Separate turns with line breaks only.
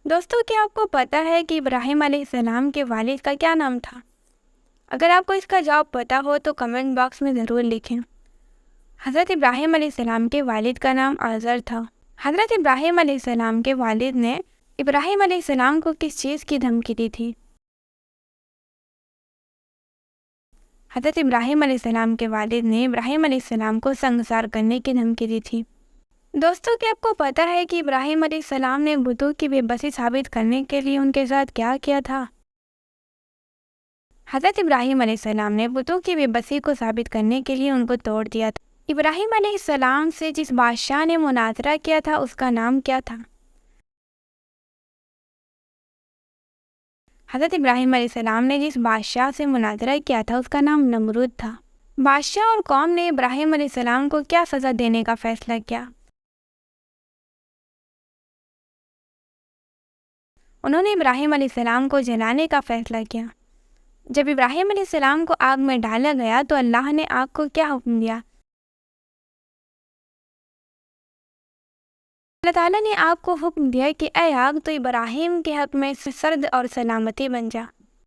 دوستو، کیا آپ کو پتہ ہے کہ ابراہیم علیہ السلام کے والد کا کیا نام تھا؟ اگر آپ کو اس کا جواب پتہ ہو تو کمنٹ باکس میں ضرور لکھیں۔ حضرت ابراہیم علیہ السلام کے والد کا نام آزر تھا۔ حضرت ابراہیم علیہ السلام کے والد نے ابراہیم علیہ السلام کو کس چیز کی دھمکی دی تھی؟ حضرت ابراہیم علیہ السلام کے والد نے ابراہیم علیہ السلام کو سنگسار کرنے کی دھمکی دی تھی۔ دوستو، کیا آپ کو پتہ ہے کہ ابراہیم علیہ السلام نے بتوں کی بے بسی ثابت کرنے کے لیے ان کے ساتھ کیا کیا تھا؟ حضرت ابراہیم علیہ السلام نے بتوں کی بے بسی کو ثابت کرنے کے لیے ان کو توڑ دیا تھا۔ ابراہیم علیہ السلام سے جس بادشاہ نے مناظرہ کیا تھا اس کا نام کیا تھا؟ حضرت ابراہیم علیہ السلام نے جس بادشاہ سے مناظرہ کیا تھا اس کا نام نمرود تھا۔ بادشاہ اور قوم نے ابراہیم علیہ السلام کو کیا سزا دینے کا فیصلہ کیا؟ انہوں نے ابراہیم علیہ السلام کو جلانے کا فیصلہ کیا۔ جب ابراہیم علیہ السلام کو آگ میں ڈالا گیا تو اللہ نے آگ کو کیا حکم دیا؟ اللہ تعالیٰ نے آگ کو حکم دیا کہ اے آگ، تو ابراہیم کے حق میں سرد اور سلامتی بن جا۔